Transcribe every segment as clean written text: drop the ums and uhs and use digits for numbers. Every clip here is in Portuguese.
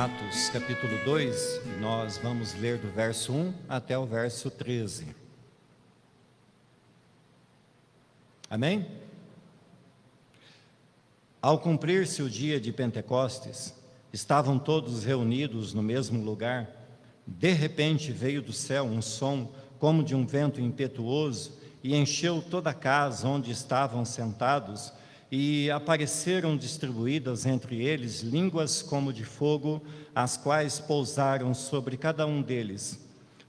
Atos capítulo 2, e nós vamos ler do verso 1 até o verso 13. Amém? Ao cumprir-se o dia de Pentecostes, estavam todos reunidos no mesmo lugar. De repente veio do céu um som como de um vento impetuoso e encheu toda a casa onde estavam sentados, e apareceram distribuídas entre eles línguas como de fogo, as quais pousaram sobre cada um deles.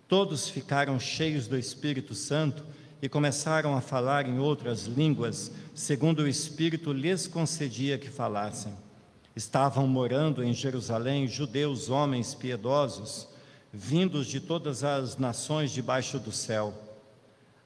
Todos ficaram cheios do Espírito Santo e começaram a falar em outras línguas, segundo o Espírito lhes concedia que falassem. Estavam morando em Jerusalém judeus, homens piedosos, vindos de todas as nações debaixo do céu.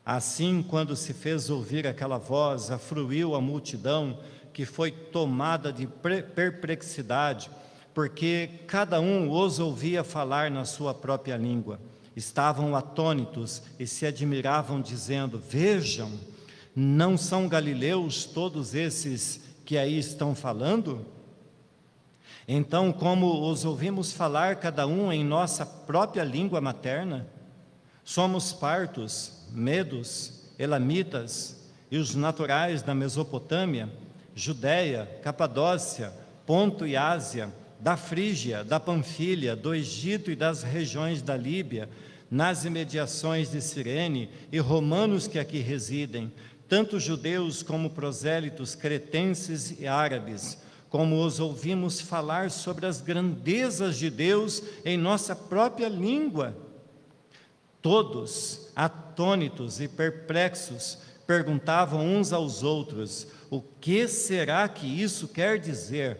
Assim, quando se fez ouvir aquela voz, afluiu a multidão, que foi tomada de perplexidade, porque cada um os ouvia falar na sua própria língua. Estavam atônitos e se admiravam, dizendo: vejam, não são galileus todos esses que aí estão falando? Então, como os ouvimos falar cada um em nossa própria língua materna? Somos partos, medos, elamitas e os naturais da Mesopotâmia, Judéia, Capadócia, Ponto e Ásia, da Frígia, da Panfilha, do Egito e das regiões da Líbia, nas imediações de Cirene, e romanos que aqui residem, tanto judeus como prosélitos, cretenses e árabes, como os ouvimos falar sobre as grandezas de Deus em nossa própria língua. Todos, atônitos e perplexos, perguntavam uns aos outros: o que será que isso quer dizer?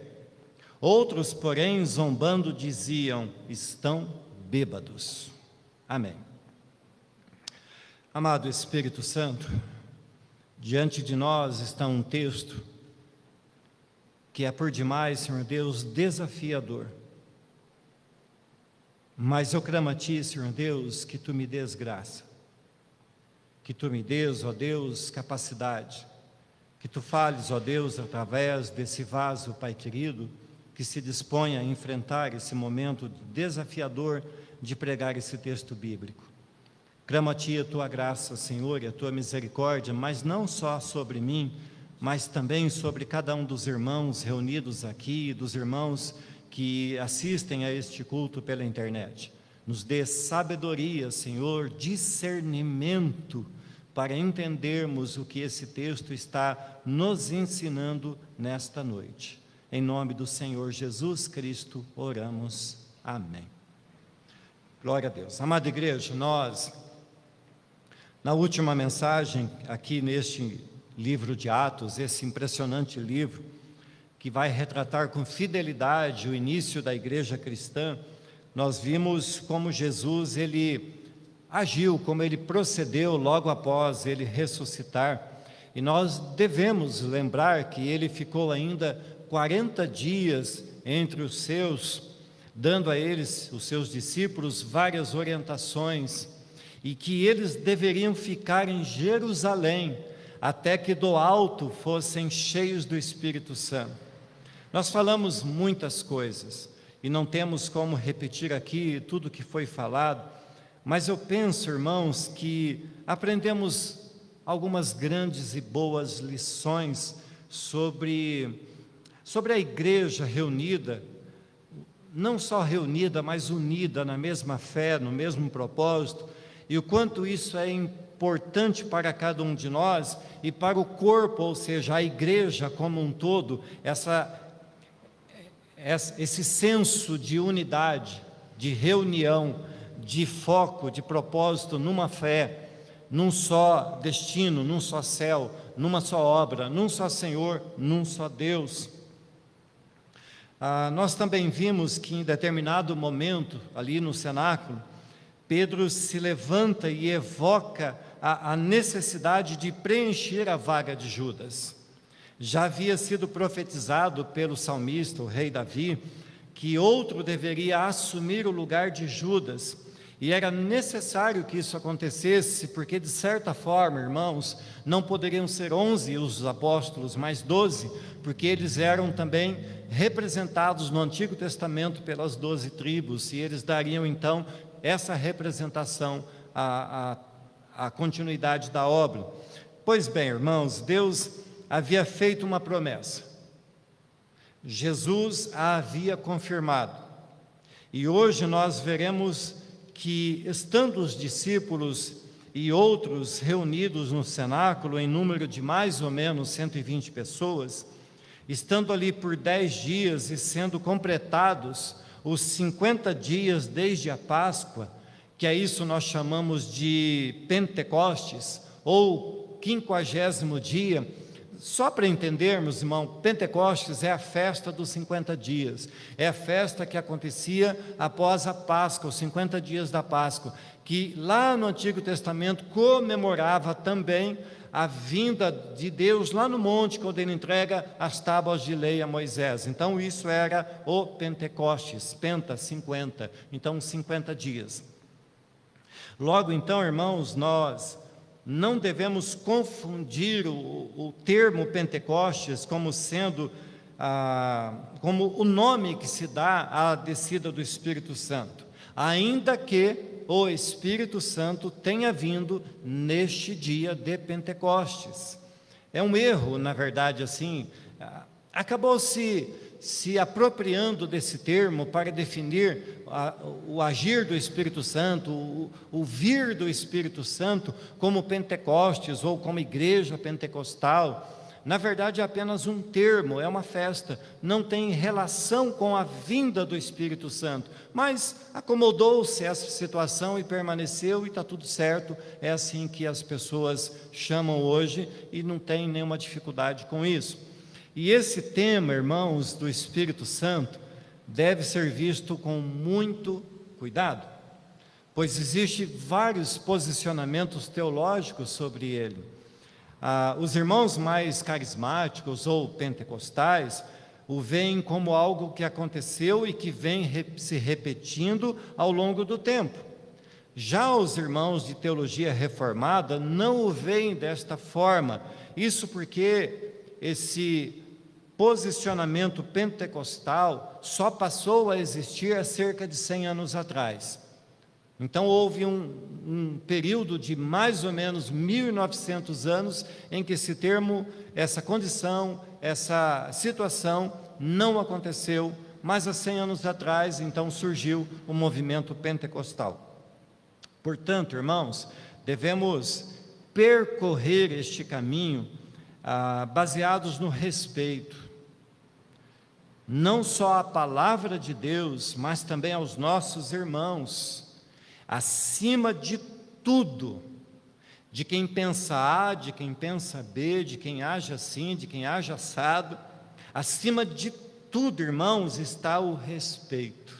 Outros, porém, zombando, diziam: estão bêbados. Amém. Amado Espírito Santo, diante de nós está um texto que é por demais, Senhor Deus, desafiador. Mas eu clamo a Ti, Senhor Deus, que Tu me dês graça, que Tu me dês, ó Deus, capacidade, que Tu fales, ó Deus, através desse vaso, Pai querido, que se dispõe a enfrentar esse momento desafiador de pregar esse texto bíblico. Clamo a Ti a Tua graça, Senhor, e a Tua misericórdia, mas não só sobre mim, mas também sobre cada um dos irmãos reunidos aqui, dos irmãos que assistem a este culto pela internet. Nos dê sabedoria, Senhor, discernimento, para entendermos o que esse texto está nos ensinando nesta noite. Em nome do Senhor Jesus Cristo, oramos. Amém. Glória a Deus. Amada igreja, nós, na última mensagem, aqui neste livro de Atos, esse impressionante livro, que vai retratar com fidelidade o início da igreja cristã, nós vimos como Jesus, ele agiu, como ele procedeu logo após ele ressuscitar, e nós devemos lembrar que ele ficou ainda 40 dias entre os seus, dando a eles, os seus discípulos, várias orientações, e que eles deveriam ficar em Jerusalém, até que do alto fossem cheios do Espírito Santo. Nós falamos muitas coisas, e não temos como repetir aqui tudo que foi falado, mas eu penso, irmãos, que aprendemos algumas grandes e boas lições sobre a igreja reunida, não só reunida, mas unida na mesma fé, no mesmo propósito, e o quanto isso é importante para cada um de nós e para o corpo, ou seja, a igreja como um todo, esse senso de unidade, de reunião, de foco, de propósito numa fé, num só destino, num só céu, numa só obra, num só Senhor, num só Deus. Nós também vimos que em determinado momento, ali no cenáculo, Pedro se levanta e evoca a necessidade de preencher a vaga de Judas. Já havia sido profetizado pelo salmista, o rei Davi, que outro deveria assumir o lugar de Judas, E era necessário que isso acontecesse, porque de certa forma, irmãos, não poderiam ser 11 os apóstolos, mas 12, porque eles eram também representados no Antigo Testamento pelas 12 tribos, e eles dariam então essa representação à continuidade da obra. Pois bem, irmãos, Deus havia feito uma promessa, Jesus a havia confirmado, e hoje nós veremos que, estando os discípulos e outros reunidos no cenáculo, em número de mais ou menos 120 pessoas, estando ali por 10 dias e sendo completados os 50 dias desde a Páscoa, que é isso nós chamamos de Pentecostes, ou 50º dia. Só para entendermos, irmão, Pentecostes é a festa dos 50 dias, é a festa que acontecia após a Páscoa, os 50 dias da Páscoa, que lá no Antigo Testamento comemorava também a vinda de Deus lá no monte, quando ele entrega as tábuas de lei a Moisés. Então isso era o Pentecostes, Penta, 50, então 50 dias. Logo então, irmãos, nós não devemos confundir o termo Pentecostes como sendo como o nome que se dá à descida do Espírito Santo, ainda que o Espírito Santo tenha vindo neste dia de Pentecostes. É um erro, na verdade, assim, acabou se apropriando desse termo para definir o agir do Espírito Santo, o vir do Espírito Santo como Pentecostes ou como igreja pentecostal. Na verdade é apenas um termo, é uma festa, não tem relação com a vinda do Espírito Santo, mas acomodou-se essa situação e permaneceu, e está tudo certo. É assim que as pessoas chamam hoje e não tem nenhuma dificuldade com isso. E esse tema, irmãos, do Espírito Santo, deve ser visto com muito cuidado, pois existem vários posicionamentos teológicos sobre ele. Os irmãos mais carismáticos ou pentecostais o veem como algo que aconteceu e que vem se repetindo ao longo do tempo. Já os irmãos de teologia reformada não o veem desta forma, isso porque esse posicionamento pentecostal só passou a existir há cerca de 100 anos atrás. Então houve um período de mais ou menos 1900 anos em que esse termo, essa condição, essa situação não aconteceu, mas há 100 anos atrás então surgiu o movimento pentecostal. Portanto, irmãos, devemos percorrer este caminho baseados no respeito, não só à palavra de Deus, mas também aos nossos irmãos, acima de tudo, de quem pensa A, de quem pensa B, de quem age assim, de quem age assado. Acima de tudo, irmãos, está o respeito,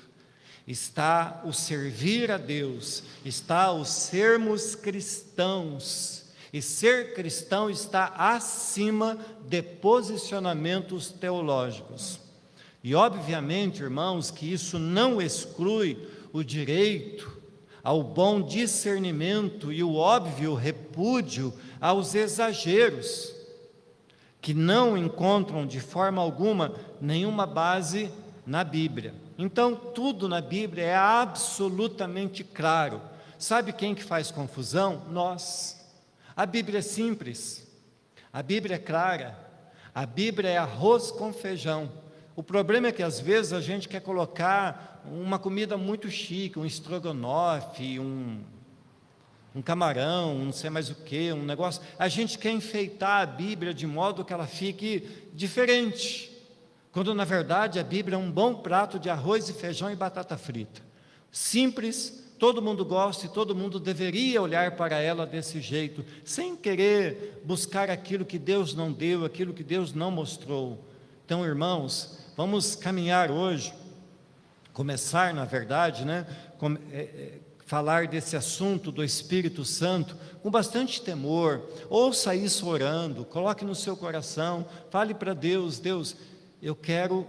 está o servir a Deus, está o sermos cristãos, e ser cristão está acima de posicionamentos teológicos. E obviamente, irmãos, que isso não exclui o direito ao bom discernimento e o óbvio repúdio aos exageros, que não encontram de forma alguma nenhuma base na Bíblia. Então, tudo na Bíblia é absolutamente claro. Sabe quem que faz confusão? Nós. A Bíblia é simples, a Bíblia é clara, a Bíblia é arroz com feijão. O problema é que às vezes a gente quer colocar uma comida muito chique, um estrogonofe, um camarão, não sei mais o que, um negócio. A gente quer enfeitar a Bíblia de modo que ela fique diferente, quando na verdade a Bíblia é um bom prato de arroz e feijão e batata frita. Simples, todo mundo gosta e todo mundo deveria olhar para ela desse jeito, sem querer buscar aquilo que Deus não deu, aquilo que Deus não mostrou. Então, irmãos, vamos caminhar hoje, começar, na verdade, falar desse assunto do Espírito Santo com bastante temor. Ouça isso orando, coloque no seu coração, fale para Deus: Deus, eu quero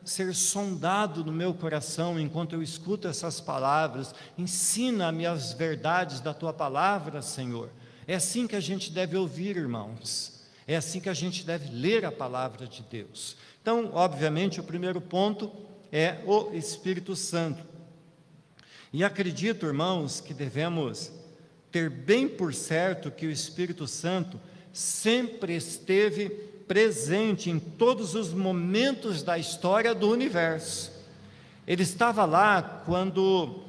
ser sondado no meu coração enquanto eu escuto essas palavras. Ensina-me as verdades da tua palavra, Senhor. É assim que a gente deve ouvir, irmãos. É assim que a gente deve ler a palavra de Deus. Então, obviamente, o primeiro ponto é o Espírito Santo. E acredito, irmãos, que devemos ter bem por certo que o Espírito Santo sempre esteve presente em todos os momentos da história do universo. Ele estava lá quando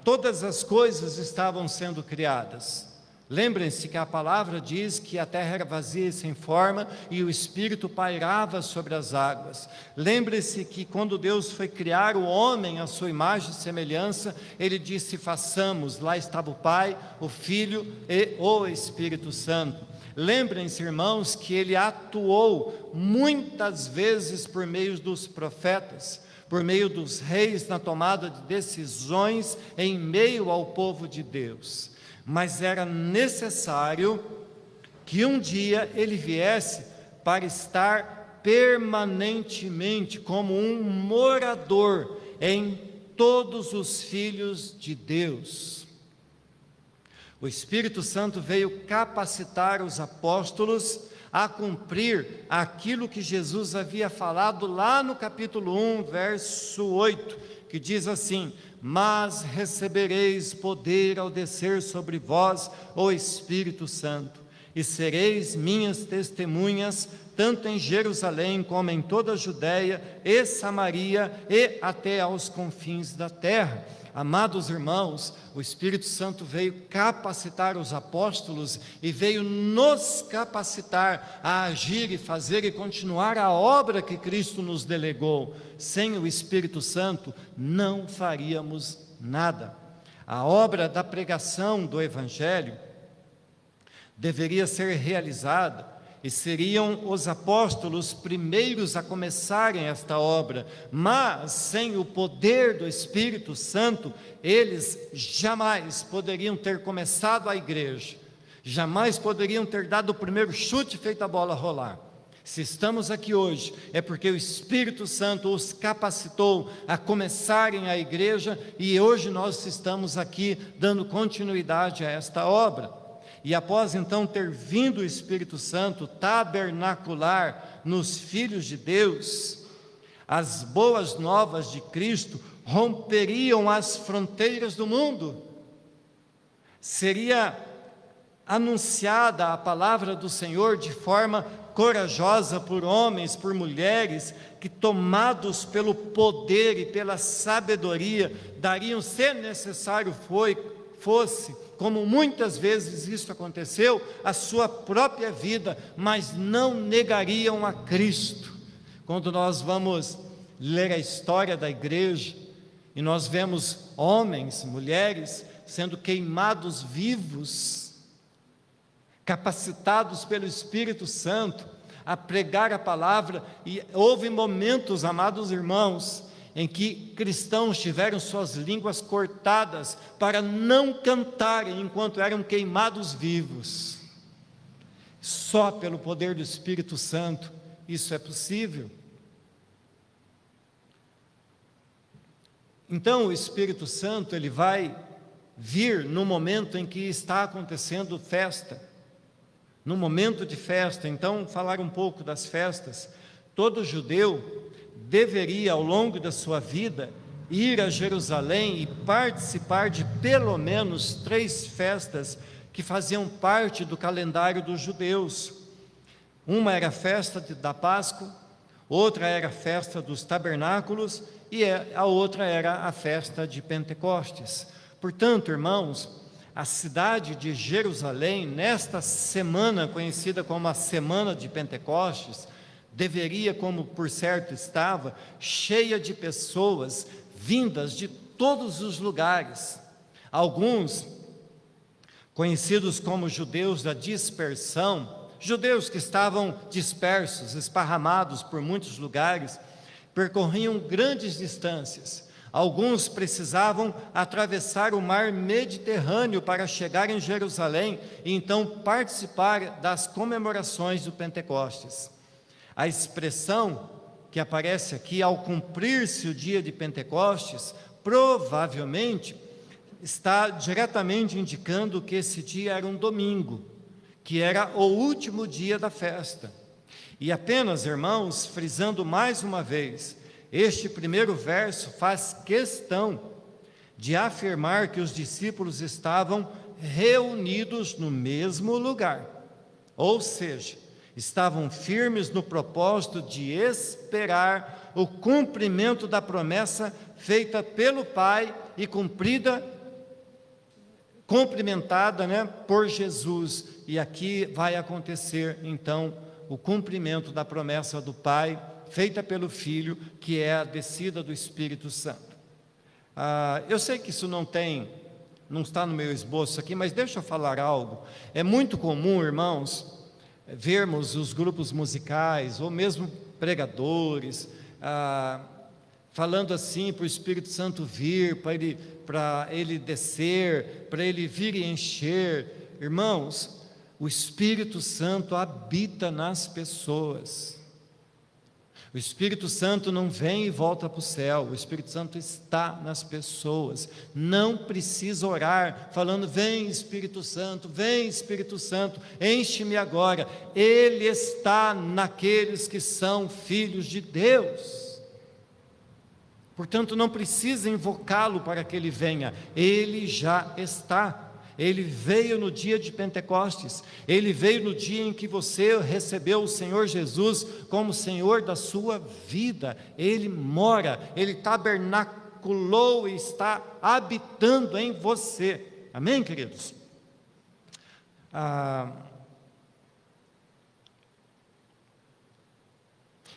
todas as coisas estavam sendo criadas. Lembrem-se que a palavra diz que a terra era vazia e sem forma e o Espírito pairava sobre as águas. Lembre-se que quando Deus foi criar o homem à sua imagem e semelhança, Ele disse: façamos. Lá estava o Pai, o Filho e o Espírito Santo. Lembrem-se, irmãos, que Ele atuou muitas vezes por meio dos profetas, por meio dos reis na tomada de decisões em meio ao povo de Deus. Mas era necessário que um dia ele viesse para estar permanentemente como um morador em todos os filhos de Deus. O Espírito Santo veio capacitar os apóstolos a cumprir aquilo que Jesus havia falado lá no capítulo 1, verso 8, que diz assim: mas recebereis poder ao descer sobre vós o Espírito Santo, e sereis minhas testemunhas, tanto em Jerusalém como em toda a Judéia e Samaria e até aos confins da terra. Amados irmãos, o Espírito Santo veio capacitar os apóstolos e veio nos capacitar a agir e fazer e continuar a obra que Cristo nos delegou. Sem o Espírito Santo não faríamos nada. A obra da pregação do Evangelho deveria ser realizada e seriam os apóstolos primeiros a começarem esta obra, mas sem o poder do Espírito Santo, eles jamais poderiam ter começado a igreja, jamais poderiam ter dado o primeiro chute e feito a bola rolar. Se estamos aqui hoje, é porque o Espírito Santo os capacitou a começarem a igreja, e hoje nós estamos aqui dando continuidade a esta obra. E após então ter vindo o Espírito Santo tabernacular nos filhos de Deus, as boas novas de Cristo romperiam as fronteiras do mundo. Seria anunciada a palavra do Senhor de forma corajosa por homens, por mulheres, que tomados pelo poder e pela sabedoria, dariam, se necessário fosse, como muitas vezes isso aconteceu, a sua própria vida, mas não negariam a Cristo. Quando nós vamos ler a história da igreja, e nós vemos homens, mulheres, sendo queimados vivos, capacitados pelo Espírito Santo, a pregar a palavra, e houve momentos, amados irmãos, em que cristãos tiveram suas línguas cortadas para não cantarem enquanto eram queimados vivos. Só pelo poder do Espírito Santo isso é possível. Então o Espírito Santo, ele vai vir no momento em que está acontecendo festa, no momento de festa. Então, falar um pouco das festas. Todo judeu deveria, ao longo da sua vida, ir a Jerusalém e participar de pelo menos 3 festas que faziam parte do calendário dos judeus. Uma era a festa da Páscoa, outra era a festa dos tabernáculos e a outra era a festa de Pentecostes. Portanto, irmãos, a cidade de Jerusalém, nesta semana conhecida como a Semana de Pentecostes, deveria, como por certo estava, cheia de pessoas vindas de todos os lugares. Alguns, conhecidos como judeus da dispersão, judeus que estavam dispersos, esparramados por muitos lugares, percorriam grandes distâncias. Alguns precisavam atravessar o mar Mediterrâneo para chegar em Jerusalém e então participar das comemorações do Pentecostes. A expressão que aparece aqui, ao cumprir-se o dia de Pentecostes, provavelmente está diretamente indicando que esse dia era um domingo, que era o último dia da festa. E apenas, irmãos, frisando mais uma vez, este primeiro verso faz questão de afirmar que os discípulos estavam reunidos no mesmo lugar, ou seja, estavam firmes no propósito de esperar o cumprimento da promessa feita pelo Pai e cumprimentada, por Jesus. E aqui vai acontecer então o cumprimento da promessa do Pai feita pelo Filho, que é a descida do Espírito Santo. Eu sei que isso não está no meu esboço aqui, mas deixa eu falar algo. É muito comum, irmãos, vermos os grupos musicais, ou mesmo pregadores, falando assim para o Espírito Santo vir, para ele descer, para ele vir e encher. Irmãos, o Espírito Santo habita nas pessoas. O Espírito Santo não vem e volta para o céu, o Espírito Santo está nas pessoas. Não precisa orar falando: vem Espírito Santo, enche-me agora. Ele está naqueles que são filhos de Deus. Portanto, não precisa invocá-lo para que ele venha, ele já está. Ele veio no dia de Pentecostes, ele veio no dia em que você recebeu o Senhor Jesus como Senhor da sua vida. Ele mora, ele tabernaculou e está habitando em você. Amém, queridos?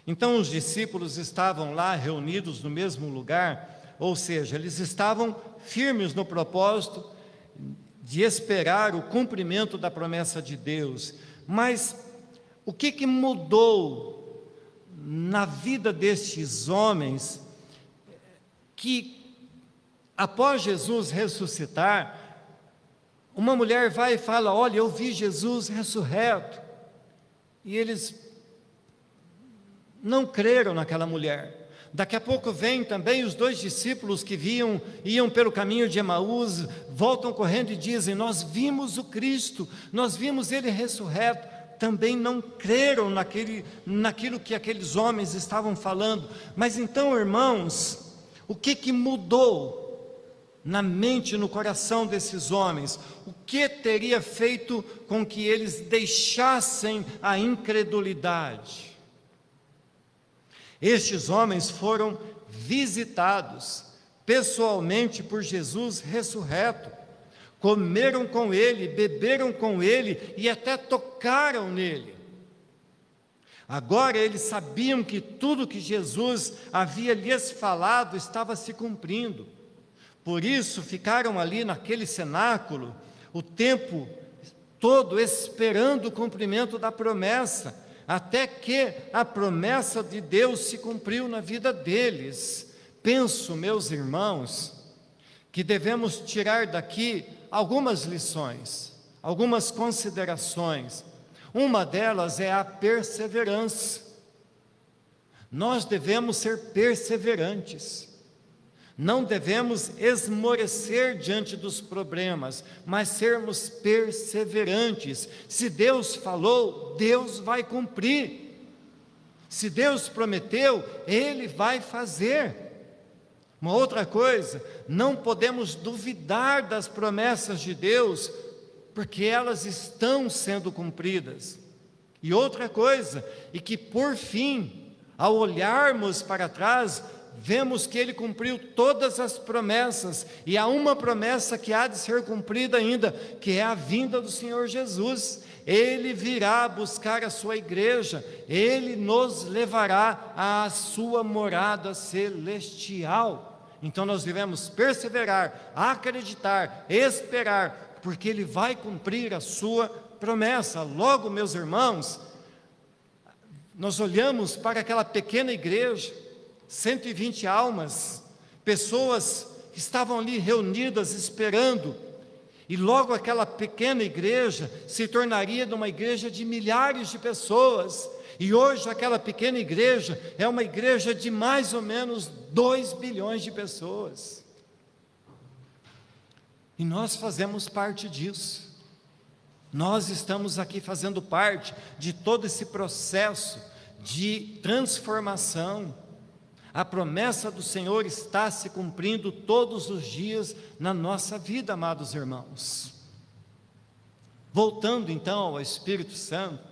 Então os discípulos estavam lá reunidos no mesmo lugar, ou seja, eles estavam firmes no propósito de esperar o cumprimento da promessa de Deus. Mas o que mudou na vida destes homens, que após Jesus ressuscitar, uma mulher vai e fala: olha, eu vi Jesus ressurreto, e eles não creram naquela mulher. Daqui a pouco vem também os dois discípulos que iam pelo caminho de Emaús, voltam correndo e dizem: nós vimos o Cristo, nós vimos Ele ressurreto. Também não creram naquilo que aqueles homens estavam falando. Mas então, irmãos, o que mudou na mente e no coração desses homens? O que teria feito com que eles deixassem a incredulidade? Estes homens foram visitados pessoalmente por Jesus ressurreto, comeram com Ele, beberam com Ele e até tocaram nele. Agora eles sabiam que tudo que Jesus havia lhes falado estava se cumprindo. Por isso ficaram ali naquele cenáculo o tempo todo esperando o cumprimento da promessa, até que a promessa de Deus se cumpriu na vida deles. Penso, meus irmãos, que devemos tirar daqui algumas lições, algumas considerações. Uma delas é a perseverança. Nós devemos ser perseverantes. Não devemos esmorecer diante dos problemas, mas sermos perseverantes. Se Deus falou, Deus vai cumprir. Se Deus prometeu, Ele vai fazer. Uma outra coisa, não podemos duvidar das promessas de Deus, porque elas estão sendo cumpridas. E outra coisa, e que por fim, ao olharmos para trás, vemos que Ele cumpriu todas as promessas, e há uma promessa que há de ser cumprida ainda, que é a vinda do Senhor Jesus. Ele virá buscar a sua igreja, Ele nos levará à sua morada celestial. Então nós devemos perseverar, acreditar, esperar, porque Ele vai cumprir a sua promessa. Logo, meus irmãos, nós olhamos para aquela pequena igreja, 120 almas, pessoas que estavam ali reunidas esperando, e logo aquela pequena igreja se tornaria numa igreja de milhares de pessoas, E hoje aquela pequena igreja é uma igreja de mais ou menos 2 bilhões de pessoas. E nós fazemos parte disso. Nós estamos aqui fazendo parte de todo esse processo de transformação. A promessa do Senhor está se cumprindo todos os dias na nossa vida, amados irmãos. Voltando então ao Espírito Santo,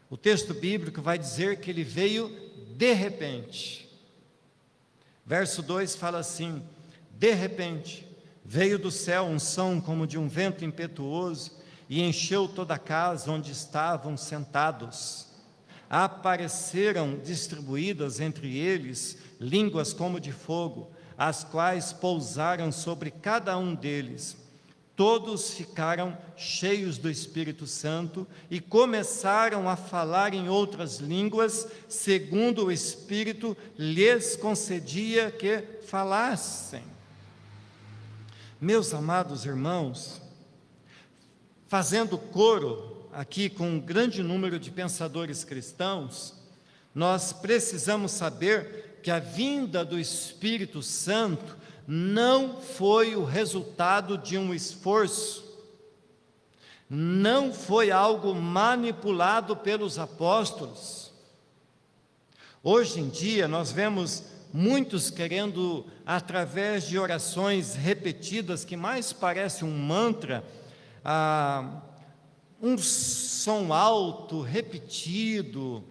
o texto bíblico vai dizer que ele veio de repente. Verso 2 fala assim: de repente veio do céu um som como de um vento impetuoso e encheu toda a casa onde estavam sentados. Apareceram distribuídas entre eles línguas como de fogo, as quais pousaram sobre cada um deles. Todos ficaram cheios do Espírito Santo e começaram a falar em outras línguas, segundo o Espírito lhes concedia que falassem. Meus amados irmãos, fazendo coro aqui com um grande número de pensadores cristãos, nós precisamos saber que a vinda do Espírito Santo não foi o resultado de um esforço, não foi algo manipulado pelos apóstolos. Hoje em dia nós vemos muitos querendo, através de orações repetidas, que mais parece um mantra, um som alto, repetido,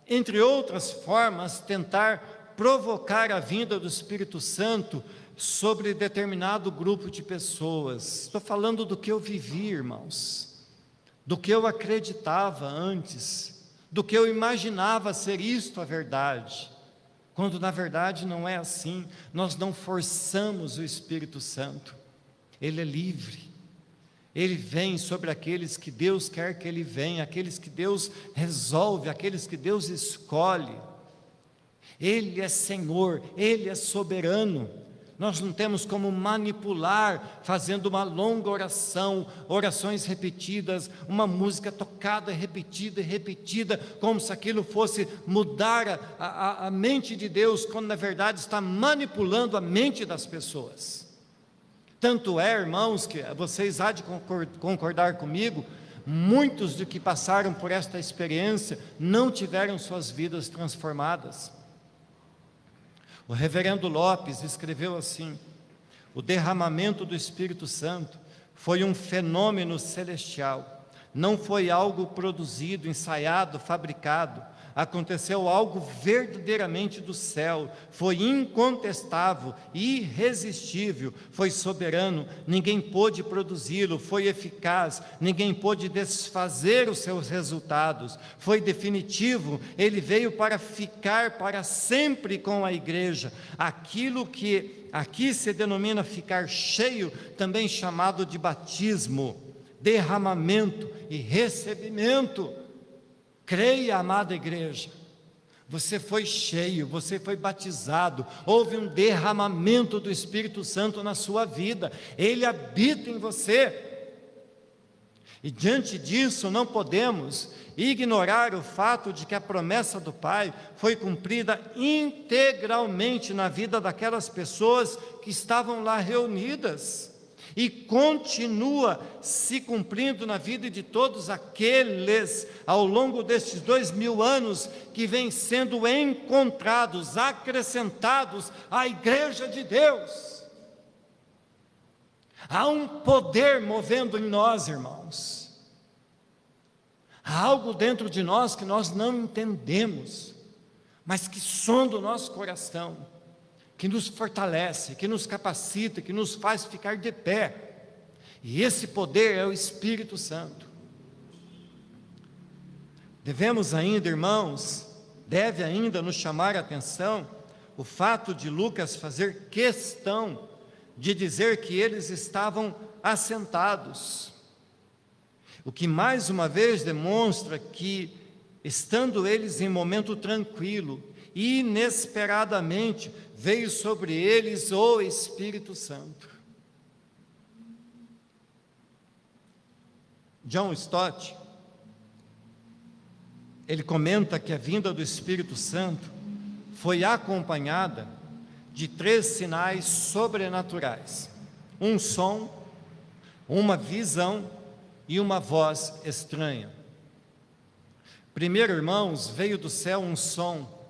entre outras formas, tentar provocar a vinda do Espírito Santo sobre determinado grupo de pessoas. Estou falando do que eu vivi, irmãos, do que eu acreditava antes, do que eu imaginava ser isto a verdade, quando na verdade não é assim. Nós não forçamos o Espírito Santo, ele é livre. Ele vem sobre aqueles que Deus quer que ele venha, aqueles que Deus resolve, aqueles que Deus escolhe. Ele é Senhor, Ele é soberano. Nós não temos como manipular, fazendo uma longa oração, orações repetidas, uma música tocada, repetida e repetida, como se aquilo fosse mudar a mente de Deus, quando na verdade está manipulando a mente das pessoas. Tanto é, irmãos, que vocês há de concordar comigo, muitos do que passaram por esta experiência não tiveram suas vidas transformadas. O reverendo Lopes escreveu assim: o derramamento do Espírito Santo foi um fenômeno celestial, não foi algo produzido, ensaiado, fabricado, aconteceu algo verdadeiramente do céu, foi incontestável, irresistível, foi soberano, ninguém pôde produzi-lo, foi eficaz, ninguém pôde desfazer os seus resultados, foi definitivo, ele veio para ficar para sempre com a igreja. Aquilo que aqui se denomina ficar cheio, também chamado de batismo, derramamento e recebimento. Creia, amada igreja, você foi cheio, você foi batizado, houve um derramamento do Espírito Santo na sua vida, ele habita em você. E diante disso não podemos ignorar o fato de que a promessa do Pai foi cumprida integralmente na vida daquelas pessoas que estavam lá reunidas, e continua se cumprindo na vida de todos aqueles, ao longo destes 2000 anos, que vêm sendo encontrados, acrescentados à igreja de Deus. Há um poder movendo em nós, irmãos. Há algo dentro de nós que nós não entendemos, mas que sonda o nosso coração, que nos fortalece, que nos capacita, que nos faz ficar de pé. E esse poder é o Espírito Santo. Devemos ainda, irmãos, deve ainda nos chamar a atenção o fato de Lucas fazer questão de dizer que eles estavam assentados, o que mais uma vez demonstra que, estando eles em momento tranquilo, inesperadamente veio sobre eles o Espírito Santo. John Stott, ele comenta que a vinda do Espírito Santo foi acompanhada de 3 sinais sobrenaturais: um som, uma visão e uma voz estranha. Primeiro, irmãos, veio do céu um som,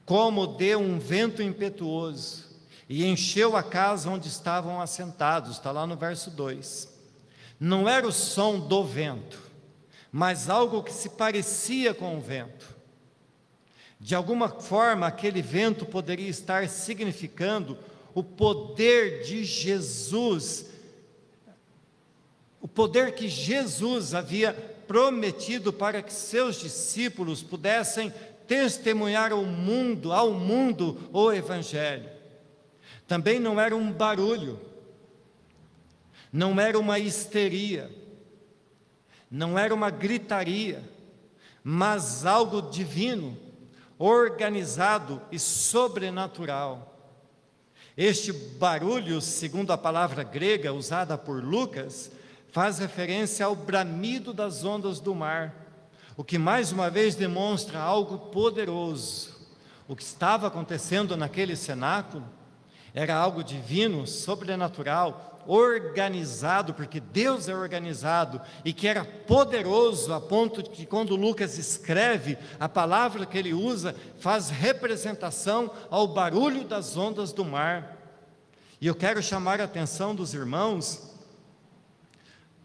como de um vento impetuoso, e encheu a casa onde estavam assentados. Está lá no verso 2. Não era o som do vento, mas algo que se parecia com o vento. De alguma forma, aquele vento poderia estar significando o poder de Jesus, o poder que Jesus havia prometido para que seus discípulos pudessem testemunhar ao mundo o Evangelho. Também não era um barulho, não era uma histeria, não era uma gritaria, mas algo divino, organizado e sobrenatural. Este barulho, segundo a palavra grega usada por Lucas, faz referência ao bramido das ondas do mar, o que mais uma vez demonstra algo poderoso. O que estava acontecendo naquele cenáculo era algo divino, sobrenatural, organizado, porque Deus é organizado, e que era poderoso, a ponto de que quando Lucas escreve, a palavra que ele usa faz representação ao barulho das ondas do mar. E eu quero chamar a atenção dos irmãos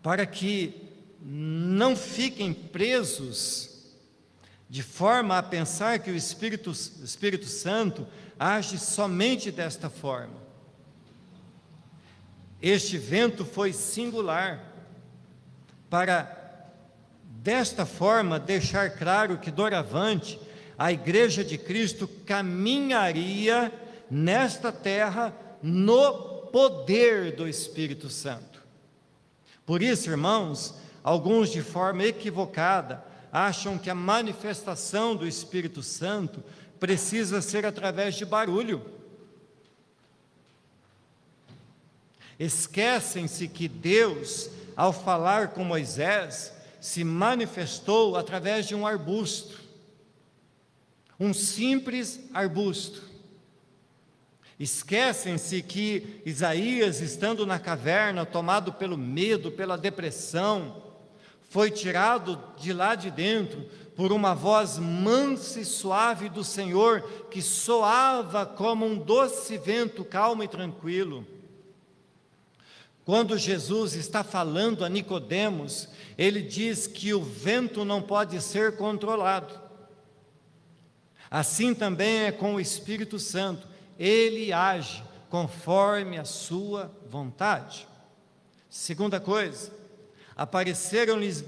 para que não fiquem presos de forma a pensar que o Espírito Santo age somente desta forma. Este vento foi singular para, desta forma, deixar claro que doravante a Igreja de Cristo caminharia nesta terra no poder do Espírito Santo. Por isso, irmãos, alguns de forma equivocada acham que a manifestação do Espírito Santo precisa ser através de barulho. Esquecem-se que Deus, ao falar com Moisés, se manifestou através de um arbusto, um simples arbusto. Esquecem-se que Isaías, estando na caverna, tomado pelo medo, pela depressão, foi tirado de lá de dentro por uma voz mansa e suave do Senhor, que soava como um doce vento calmo e tranquilo. Quando Jesus está falando a Nicodemos, ele diz que o vento não pode ser controlado. Assim também é com o Espírito Santo, ele age conforme a sua vontade. Segunda coisa, apareceram-lhes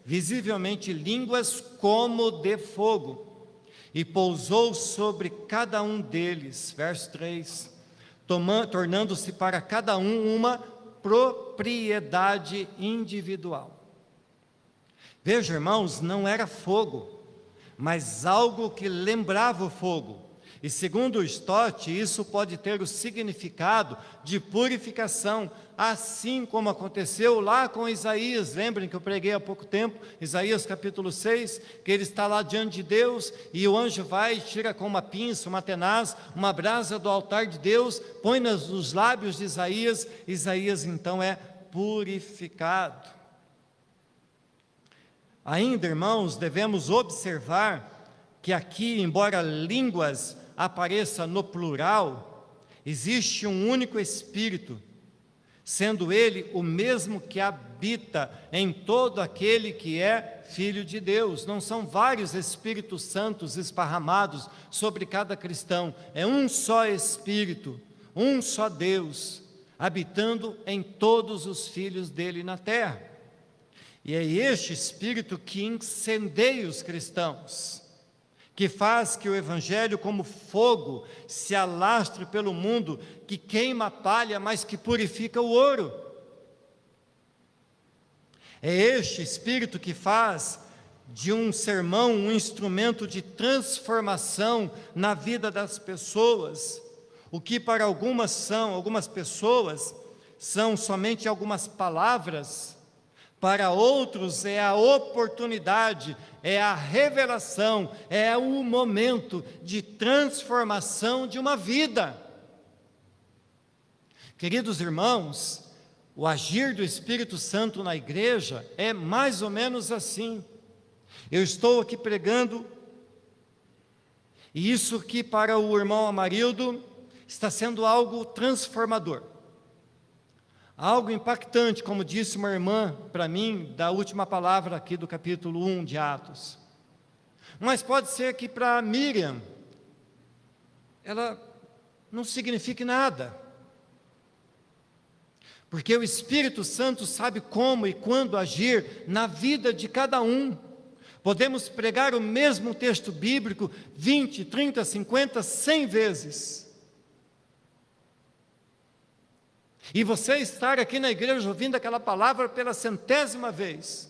visivelmente línguas como de fogo, e pousou sobre cada um deles, verso 3, tornando-se para cada um uma propriedade individual. Veja, irmãos, não era fogo, mas algo que lembrava o fogo. E segundo o Stott, isso pode ter o significado de purificação, assim como aconteceu lá com Isaías. Lembrem que eu preguei há pouco tempo, Isaías capítulo 6, que ele está lá diante de Deus, e o anjo vai e tira com uma pinça, uma tenaz, uma brasa do altar de Deus, põe nos lábios de Isaías, Isaías então é purificado. Ainda, irmãos, devemos observar que aqui, embora línguas apareça no plural, existe um único Espírito, sendo Ele o mesmo que habita em todo aquele que é filho de Deus. Não são vários Espíritos Santos esparramados sobre cada cristão, é um só Espírito, um só Deus, habitando em todos os filhos dele na terra. E é este Espírito que incendeia os cristãos, que faz que o Evangelho, como fogo, se alastre pelo mundo, que queima a palha, mas que purifica o ouro. É este Espírito que faz de um sermão um instrumento de transformação na vida das pessoas, o que para algumas pessoas são somente algumas palavras, Para outros é a oportunidade, é a revelação, é o momento de transformação de uma vida. Queridos irmãos, o agir do Espírito Santo na igreja é mais ou menos assim. Eu estou aqui pregando, e isso aqui para o irmão Amarildo está sendo algo transformador. Algo impactante, como disse uma irmã para mim, da última palavra aqui do capítulo 1 de Atos. Mas pode ser que para Miriam, ela não signifique nada. Porque o Espírito Santo sabe como e quando agir na vida de cada um. Podemos pregar o mesmo texto bíblico 20, 30, 50, 100 vezes. E você estar aqui na igreja ouvindo aquela palavra pela 100ª vez.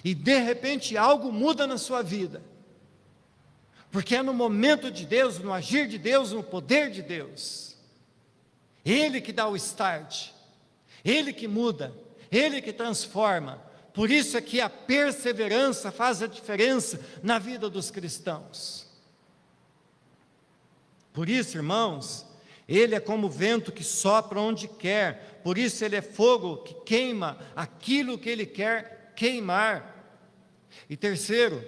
E de repente algo muda na sua vida. Porque é no momento de Deus, no agir de Deus, no poder de Deus. Ele que dá o start. Ele que muda. Ele que transforma. Por isso é que a perseverança faz a diferença na vida dos cristãos. Por isso, irmãos, Ele é como o vento que sopra onde quer, por isso Ele é fogo que queima aquilo que Ele quer queimar. E terceiro,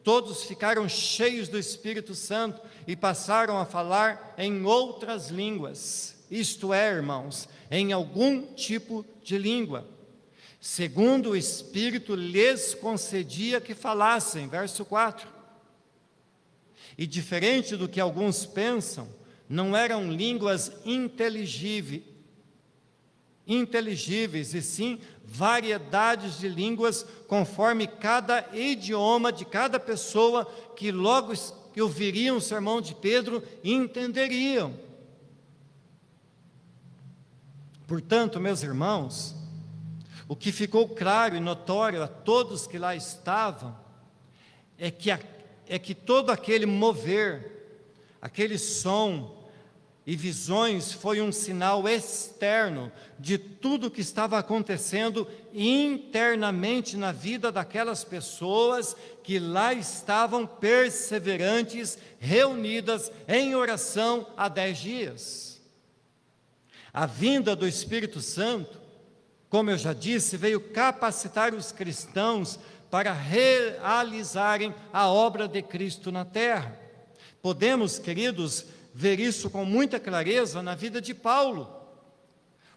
todos ficaram cheios do Espírito Santo e passaram a falar em outras línguas, isto é, irmãos, em algum tipo de língua, segundo o Espírito lhes concedia que falassem, verso 4. E diferente do que alguns pensam, não eram línguas inteligíveis, e sim variedades de línguas, conforme cada idioma de cada pessoa, que logo que ouviriam o sermão de Pedro, entenderiam. Portanto, meus irmãos, o que ficou claro e notório a todos que lá estavam, é que todo aquele mover, aquele som, e visões foi um sinal externo de tudo que estava acontecendo internamente na vida daquelas pessoas que lá estavam perseverantes, reunidas em oração há 10 dias. A vinda do Espírito Santo, como eu já disse, veio capacitar os cristãos para realizarem a obra de Cristo na terra. Podemos, queridos, ver isso com muita clareza na vida de Paulo,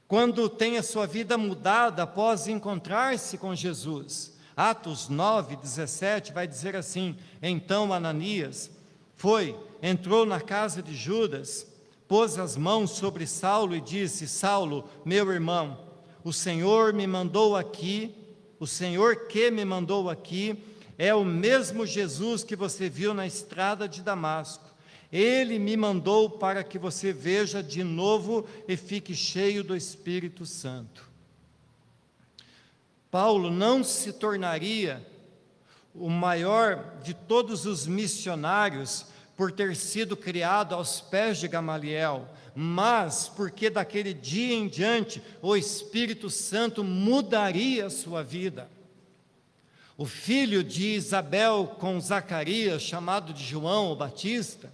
quando tem a sua vida mudada após encontrar-se com Jesus. Atos 9, 17 vai dizer assim: então Ananias entrou na casa de Judas, pôs as mãos sobre Saulo e disse: Saulo, meu irmão, o Senhor que me mandou aqui é o mesmo Jesus que você viu na estrada de Damasco. Ele me mandou para que você veja de novo e fique cheio do Espírito Santo. Paulo não se tornaria o maior de todos os missionários por ter sido criado aos pés de Gamaliel, mas porque daquele dia em diante o Espírito Santo mudaria a sua vida. O filho de Isabel com Zacarias, chamado de João o Batista,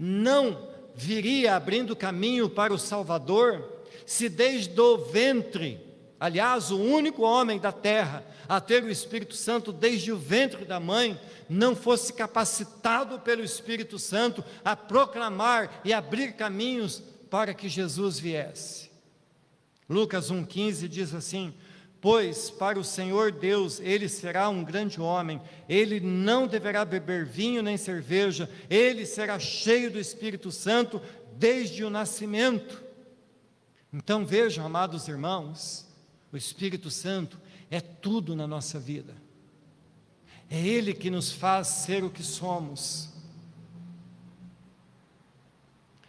não viria abrindo caminho para o Salvador, se desde o ventre, aliás, o único homem da terra a ter o Espírito Santo desde o ventre da mãe, não fosse capacitado pelo Espírito Santo a proclamar e abrir caminhos para que Jesus viesse. Lucas 1,15 diz assim: pois para o Senhor Deus ele será um grande homem, ele não deverá beber vinho nem cerveja, ele será cheio do Espírito Santo desde o nascimento. Então vejam, amados irmãos, o Espírito Santo é tudo na nossa vida, é Ele que nos faz ser o que somos.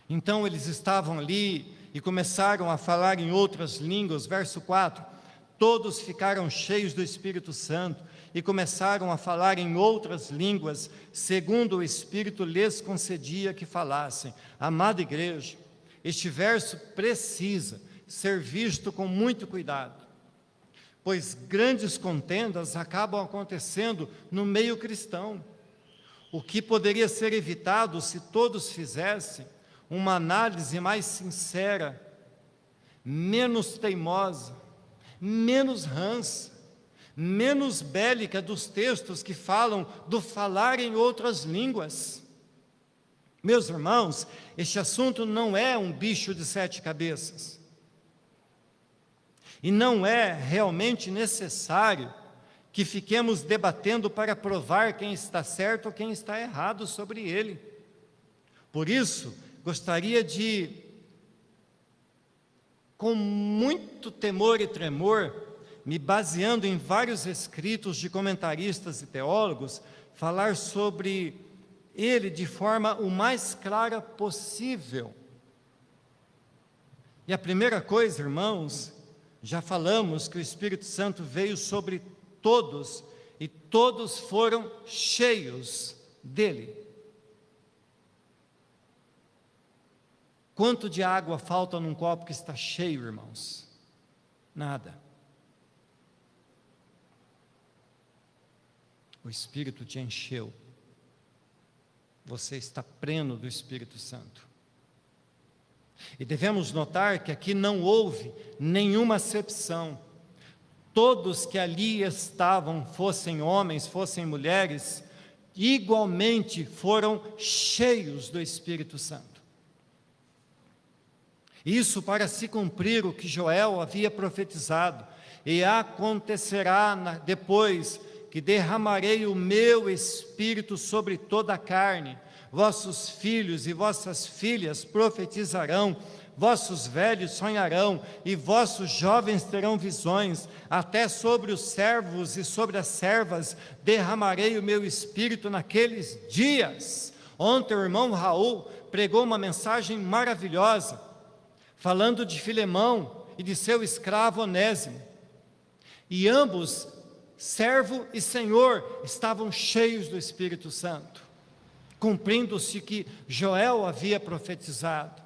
Então eles estavam ali e começaram a falar em outras línguas, verso 4, todos ficaram cheios do Espírito Santo e começaram a falar em outras línguas, segundo o Espírito lhes concedia que falassem. Amada igreja, este verso precisa ser visto com muito cuidado, pois grandes contendas acabam acontecendo no meio cristão, o que poderia ser evitado se todos fizessem uma análise mais sincera, menos teimosa, menos rança, menos bélica dos textos que falam do falar em outras línguas. Meus irmãos, este assunto não é um bicho de 7 cabeças. E não é realmente necessário que fiquemos debatendo para provar quem está certo ou quem está errado sobre ele. Por isso, gostaria de, com muito temor e tremor, me baseando em vários escritos de comentaristas e teólogos, falar sobre ele de forma o mais clara possível. E a primeira coisa, irmãos, já falamos que o Espírito Santo veio sobre todos e todos foram cheios dele. Quanto de água falta num copo que está cheio, irmãos? Nada. O Espírito te encheu. Você está pleno do Espírito Santo. E devemos notar que aqui não houve nenhuma acepção. Todos que ali estavam, fossem homens, fossem mulheres, igualmente foram cheios do Espírito Santo. Isso para se cumprir o que Joel havia profetizado. E acontecerá depois que derramarei o meu Espírito sobre toda a carne. Vossos filhos e vossas filhas profetizarão, vossos velhos sonharão, e vossos jovens terão visões. Até sobre os servos e sobre as servas derramarei o meu Espírito naqueles dias. Ontem o irmão Raul pregou uma mensagem maravilhosa, falando de Filemão e de seu escravo Onésimo. E ambos, servo e senhor, estavam cheios do Espírito Santo, cumprindo-se o que Joel havia profetizado.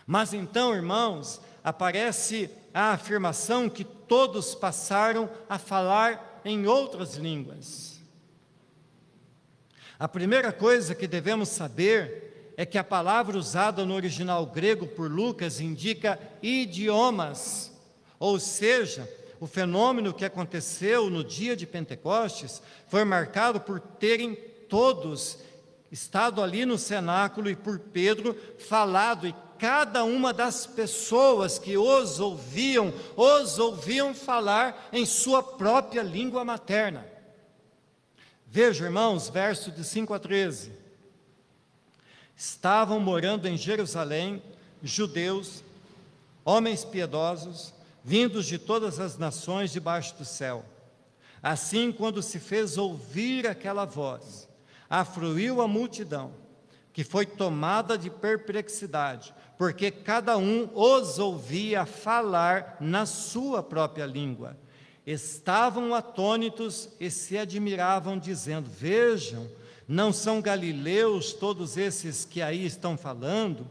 Mas então, irmãos, aparece a afirmação que todos passaram a falar em outras línguas. A primeira coisa que devemos saber é que a palavra usada no original grego por Lucas indica idiomas, ou seja, o fenômeno que aconteceu no dia de Pentecostes foi marcado por terem todos estado ali no cenáculo e por Pedro falado, e cada uma das pessoas que os ouviam falar em sua própria língua materna. Veja, irmãos, verso de 5 a 13. Estavam morando em Jerusalém judeus, homens piedosos, vindos de todas as nações debaixo do céu. Assim, quando se fez ouvir aquela voz, afluiu a multidão, que foi tomada de perplexidade, porque cada um os ouvia falar na sua própria língua. Estavam atônitos e se admiravam, dizendo: vejam, não são galileus todos esses que aí estão falando?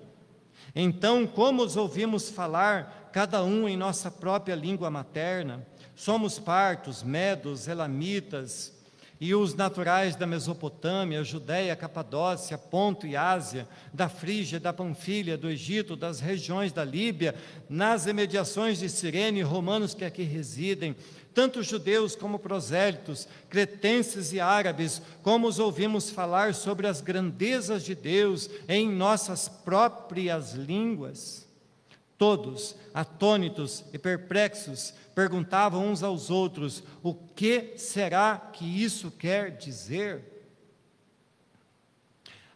Então, como os ouvimos falar, cada um em nossa própria língua materna? Somos partos, medos, elamitas, e os naturais da Mesopotâmia, Judéia, Capadócia, Ponto e Ásia, da Frígia, da Panfilha, do Egito, das regiões da Líbia, nas imediações de Cirene, romanos que aqui residem, tanto judeus como prosélitos, cretenses e árabes, como os ouvimos falar sobre as grandezas de Deus em nossas próprias línguas. Todos, atônitos e perplexos, perguntavam uns aos outros: o que será que isso quer dizer?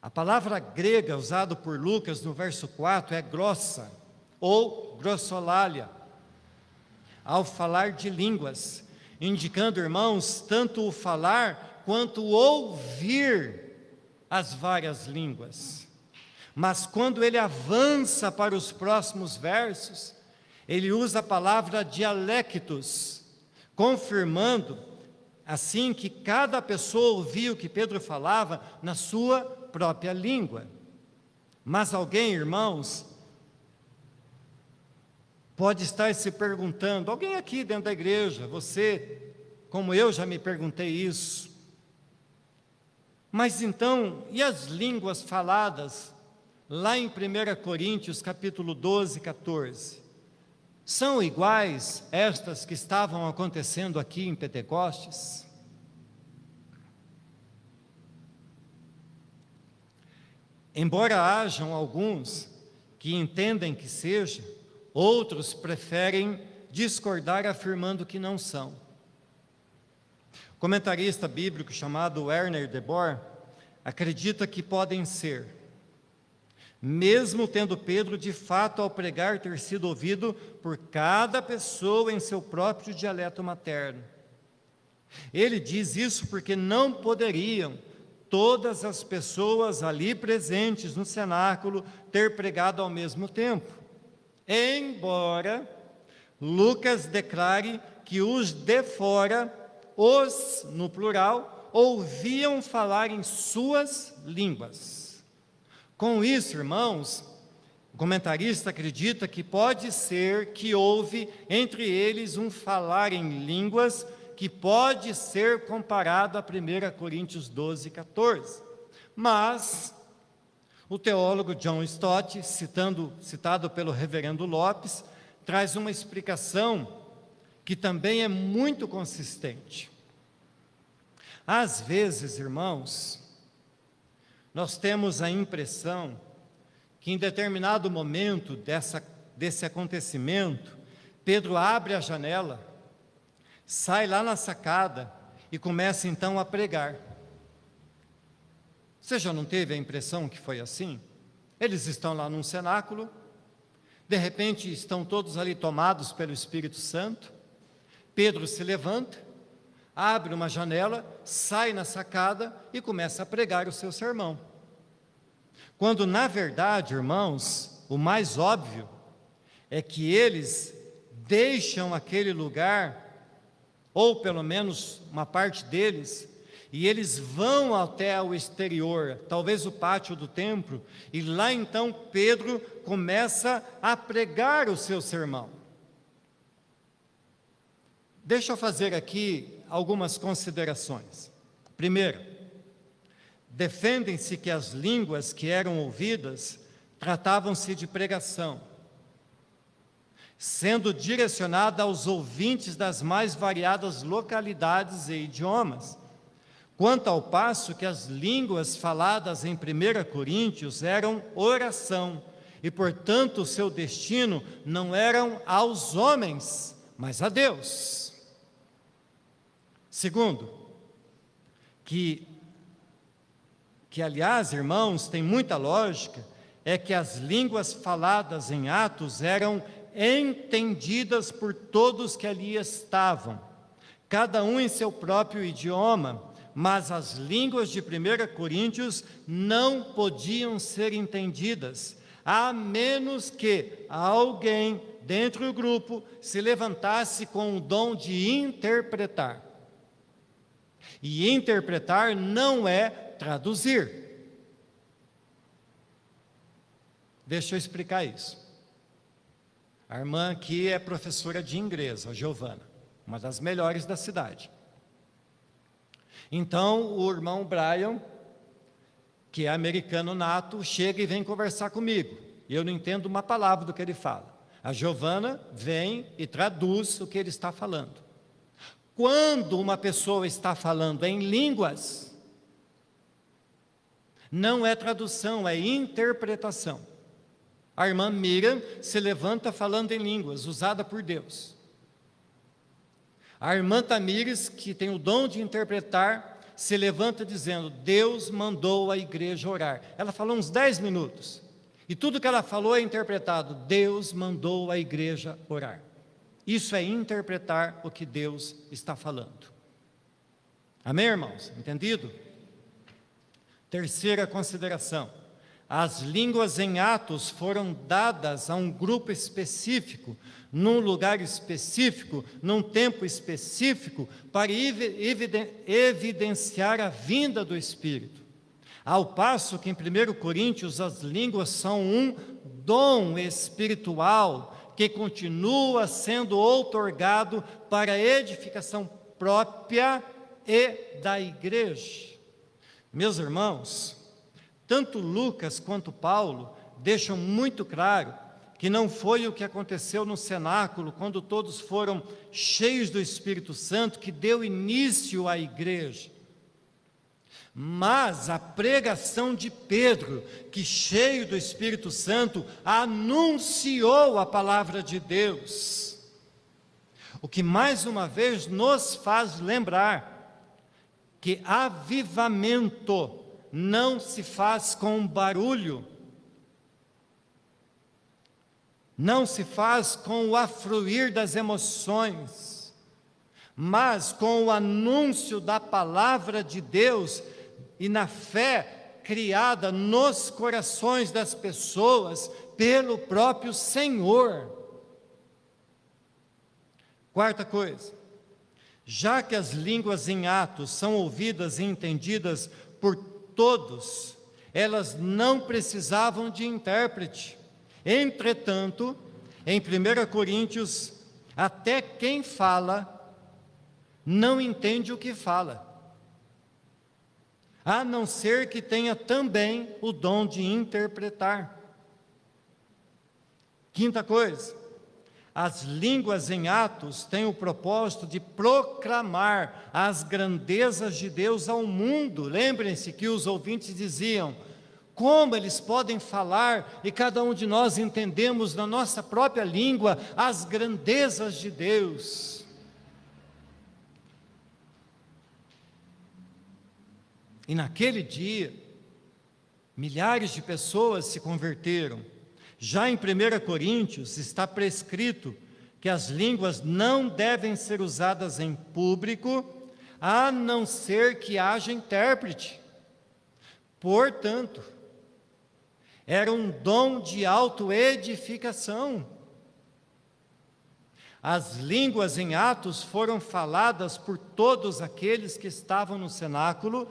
A palavra grega usada por Lucas no verso 4 é grossa, ou grossolalia, ao falar de línguas, indicando, irmãos, tanto o falar quanto o ouvir as várias línguas. Mas quando ele avança para os próximos versos, ele usa a palavra dialectos, confirmando assim que cada pessoa ouvia o que Pedro falava na sua própria língua. Mas alguém, irmãos, pode estar se perguntando, alguém aqui dentro da igreja, você, como eu já me perguntei isso, mas então, e as línguas faladas lá em 1 Coríntios capítulo 12, 14? São iguais estas que estavam acontecendo aqui em Pentecostes? Embora hajam alguns que entendem que seja, outros preferem discordar afirmando que não são. O comentarista bíblico chamado Werner de Boer acredita que podem ser, mesmo tendo Pedro de fato ao pregar ter sido ouvido por cada pessoa em seu próprio dialeto materno. Ele diz isso porque não poderiam todas as pessoas ali presentes no cenáculo ter pregado ao mesmo tempo, embora Lucas declare que os de fora, os no plural, ouviam falar em suas línguas. Com isso, irmãos, o comentarista acredita que pode ser que houve entre eles um falar em línguas que pode ser comparado a 1 Coríntios 12, 14. Mas o teólogo John Stott, citado pelo reverendo Lopes, traz uma explicação que também é muito consistente. Às vezes, irmãos, nós temos a impressão que em determinado momento desse acontecimento, Pedro abre a janela, sai lá na sacada e começa então a pregar. Você já não teve a impressão que foi assim? Eles estão lá num cenáculo, de repente estão todos ali tomados pelo Espírito Santo, Pedro se levanta, abre uma janela, sai na sacada e começa a pregar o seu sermão. Quando na verdade, irmãos, o mais óbvio é que eles deixam aquele lugar, ou pelo menos uma parte deles, e eles vão até o exterior, talvez o pátio do templo, e lá então Pedro começa a pregar o seu sermão. Deixa eu fazer aqui algumas considerações. Primeiro, defendem-se que as línguas que eram ouvidas tratavam-se de pregação, sendo direcionada aos ouvintes das mais variadas localidades e idiomas, quanto ao passo que as línguas faladas em 1 Coríntios eram oração, e portanto o seu destino não eram aos homens, mas a Deus. Segundo, que aliás, irmãos, tem muita lógica, é que as línguas faladas em Atos eram entendidas por todos que ali estavam, cada um em seu próprio idioma, mas as línguas de 1 Coríntios não podiam ser entendidas, a menos que alguém dentro do grupo se levantasse com o dom de interpretar. E interpretar não é traduzir. Deixa eu explicar isso. A irmã aqui é professora de inglês, a Giovana, uma das melhores da cidade. Então, o irmão Brian, que é americano nato, chega e vem conversar comigo. E eu não entendo uma palavra do que ele fala. A Giovana vem e traduz o que ele está falando. Quando uma pessoa está falando em línguas, não é tradução, é interpretação. A irmã Miriam se levanta falando em línguas, usada por Deus. A irmã Tamires, que tem o dom de interpretar, se levanta dizendo, Deus mandou a igreja orar. Ela falou uns 10 minutos, e tudo que ela falou é interpretado, Deus mandou a igreja orar. Isso é interpretar o que Deus está falando. Amém, irmãos? Entendido? Terceira consideração. As línguas em Atos foram dadas a um grupo específico, num lugar específico, num tempo específico, para evidenciar a vinda do Espírito. Ao passo que em 1 Coríntios as línguas são um dom espiritual, que continua sendo outorgado para a edificação própria e da igreja. Meus irmãos, tanto Lucas quanto Paulo deixam muito claro que não foi o que aconteceu no cenáculo, quando todos foram cheios do Espírito Santo, que deu início à igreja. Mas a pregação de Pedro, que cheio do Espírito Santo, anunciou a palavra de Deus. O que mais uma vez nos faz lembrar que avivamento não se faz com barulho, não se faz com o afluir das emoções, mas com o anúncio da palavra de Deus e na fé criada nos corações das pessoas pelo próprio Senhor. Quarta coisa, já que as línguas em Atos são ouvidas e entendidas por todos, elas não precisavam de intérprete. Entretanto, em 1 Coríntios, até quem fala não entende o que fala, a não ser que tenha também o dom de interpretar. Quinta coisa, as línguas em Atos têm o propósito de proclamar as grandezas de Deus ao mundo. Lembrem-se que os ouvintes diziam: como eles podem falar e cada um de nós entendemos na nossa própria língua as grandezas de Deus? E naquele dia, milhares de pessoas se converteram. Já em 1 Coríntios está prescrito que as línguas não devem ser usadas em público, a não ser que haja intérprete. Portanto, era um dom de autoedificação. As línguas em Atos foram faladas por todos aqueles que estavam no cenáculo,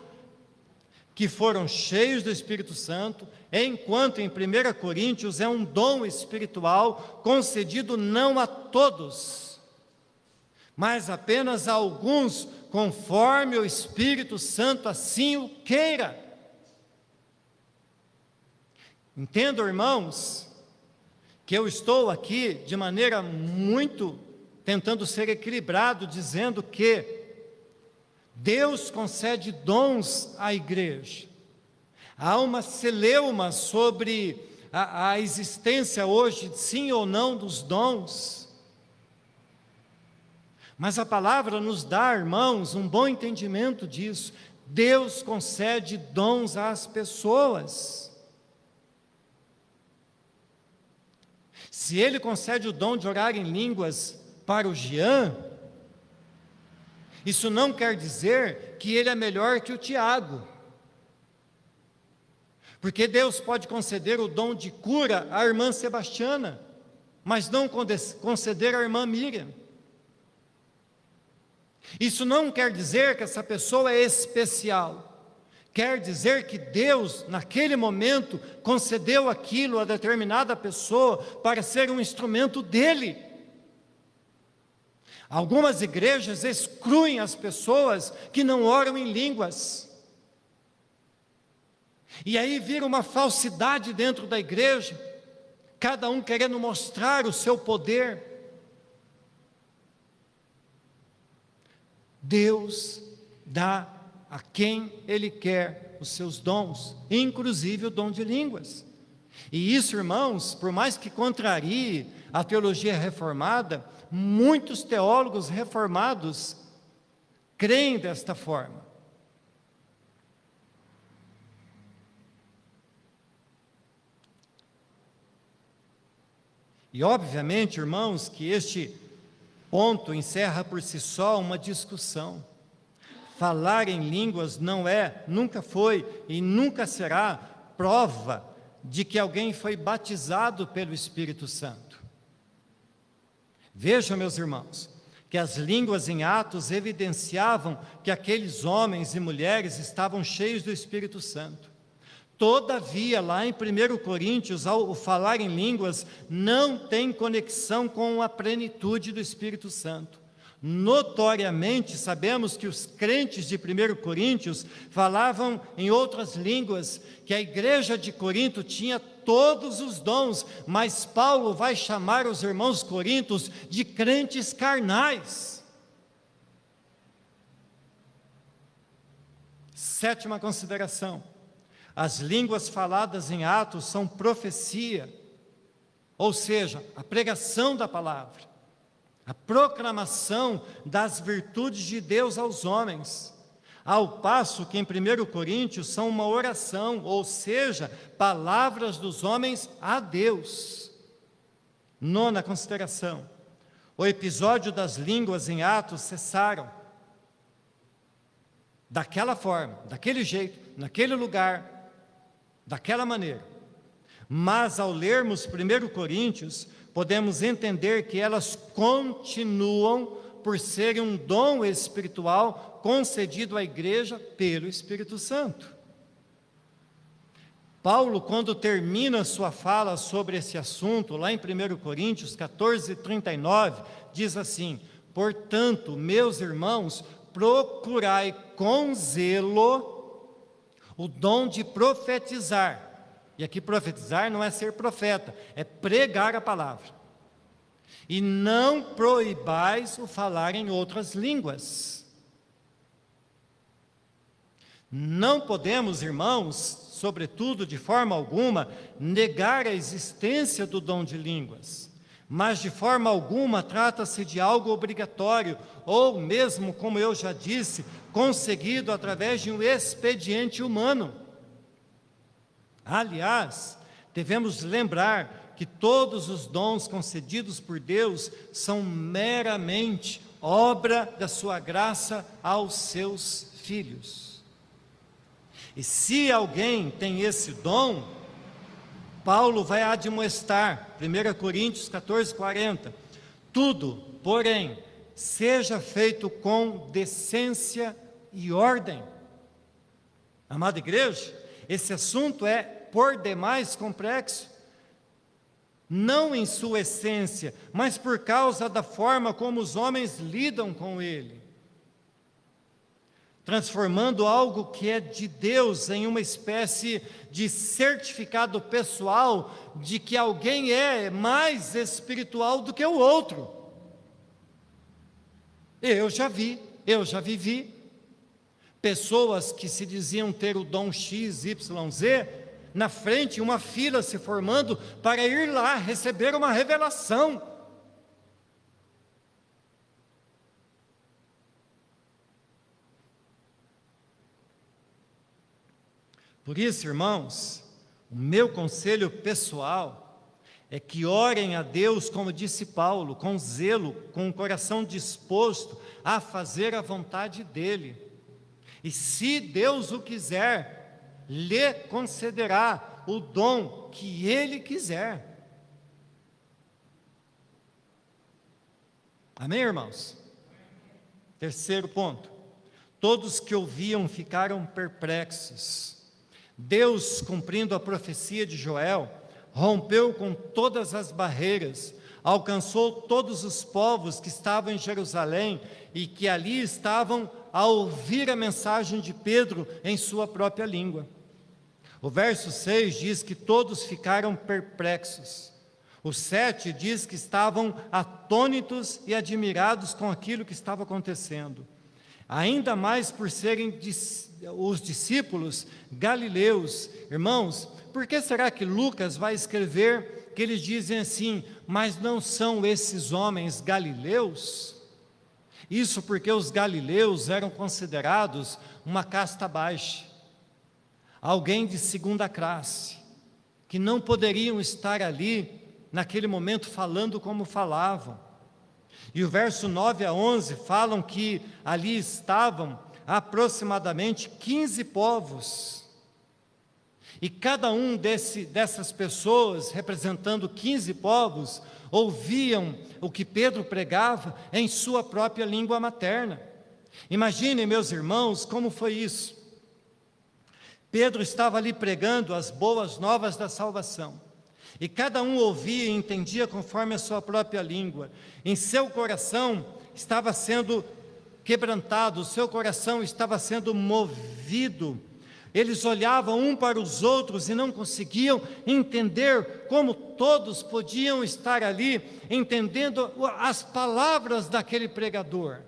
que foram cheios do Espírito Santo, enquanto em 1 Coríntios é um dom espiritual concedido não a todos, mas apenas a alguns, conforme o Espírito Santo assim o queira. Entendam, irmãos, que eu estou aqui de maneira muito tentando ser equilibrado, dizendo que Deus concede dons à igreja. Há uma celeuma sobre a existência hoje, sim ou não, dos dons. Mas a palavra nos dá, irmãos, um bom entendimento disso. Deus concede dons às pessoas. Se Ele concede o dom de orar em línguas para o Jean, isso não quer dizer que ele é melhor que o Tiago, porque Deus pode conceder o dom de cura à irmã Sebastiana, mas não conceder à irmã Miriam. Isso não quer dizer que essa pessoa é especial, quer dizer que Deus, naquele momento, concedeu aquilo a determinada pessoa para ser um instrumento dele. Algumas igrejas excluem as pessoas que não oram em línguas. E aí vira uma falsidade dentro da igreja, cada um querendo mostrar o seu poder. Deus dá a quem Ele quer os seus dons, inclusive o dom de línguas. E isso, irmãos, por mais que contrarie a teologia reformada, muitos teólogos reformados creem desta forma. E obviamente, irmãos, que este ponto encerra por si só uma discussão. Falar em línguas não é, nunca foi e nunca será prova de que alguém foi batizado pelo Espírito Santo. Vejam, meus irmãos, que as línguas em Atos evidenciavam que aqueles homens e mulheres estavam cheios do Espírito Santo. Todavia, lá em 1 Coríntios, o falar em línguas não tem conexão com a plenitude do Espírito Santo. Notoriamente, sabemos que os crentes de 1 Coríntios falavam em outras línguas, que a igreja de Corinto tinha todos os dons, mas Paulo vai chamar os irmãos corintos de crentes carnais. Sétima consideração: as línguas faladas em Atos são profecia, ou seja, a pregação da palavra, a proclamação das virtudes de Deus aos homens, ao passo que em 1 Coríntios são uma oração, ou seja, palavras dos homens a Deus. Nona consideração: o episódio das línguas em Atos cessaram, daquela forma, daquele jeito, naquele lugar, daquela maneira. Mas ao lermos 1 Coríntios, podemos entender que elas continuam por serem um dom espiritual concedido à igreja pelo Espírito Santo. Paulo, quando termina sua fala sobre esse assunto, lá em 1 Coríntios 14:39, diz assim: portanto, meus irmãos, procurai com zelo o dom de profetizar. E aqui profetizar não é ser profeta, é pregar a palavra. E não proibais o falar em outras línguas. Não podemos, irmãos, sobretudo de forma alguma, negar a existência do dom de línguas. Mas de forma alguma trata-se de algo obrigatório, ou mesmo, como eu já disse, conseguido através de um expediente humano. Aliás, devemos lembrar que todos os dons concedidos por Deus são meramente obra da sua graça aos seus filhos. E se alguém tem esse dom, Paulo vai admoestar, 1 Coríntios 14:40, tudo, porém, seja feito com decência e ordem. Amada igreja, esse assunto é por demais complexo, não em sua essência, mas por causa da forma como os homens lidam com ele, transformando algo que é de Deus em uma espécie de certificado pessoal de que alguém é mais espiritual do que o outro. Eu já vivi pessoas que se diziam ter o dom X, Y, Z, na frente, uma fila se formando para ir lá receber uma revelação. Por isso, irmãos, o meu conselho pessoal é que orem a Deus, como disse Paulo, com zelo, com o coração disposto a fazer a vontade dEle. E se Deus o quiser, lhe concederá o dom que Ele quiser. Amém, irmãos? Terceiro ponto: todos que ouviam ficaram perplexos. Deus, cumprindo a profecia de Joel, rompeu com todas as barreiras, alcançou todos os povos que estavam em Jerusalém e que ali estavam a ouvir a mensagem de Pedro em sua própria língua. O verso 6 diz que todos ficaram perplexos. O 7 diz que estavam atônitos e admirados com aquilo que estava acontecendo. Ainda mais por serem os discípulos galileus. Irmãos, por que será que Lucas vai escrever que eles dizem assim, mas não são esses homens galileus? Isso porque os galileus eram considerados uma casta baixa, alguém de segunda classe, que não poderiam estar ali, naquele momento, falando como falavam. E o verso 9 a 11 falam que ali estavam aproximadamente 15 povos, e cada um dessas pessoas, representando 15 povos, ouviam o que Pedro pregava em sua própria língua materna. Imaginem, meus irmãos, como foi isso. Pedro estava ali pregando as boas novas da salvação. E cada um ouvia e entendia conforme a sua própria língua. Em seu coração estava sendo quebrantado, o seu coração estava sendo movido. Eles olhavam um para os outros e não conseguiam entender como todos podiam estar ali, entendendo as palavras daquele pregador.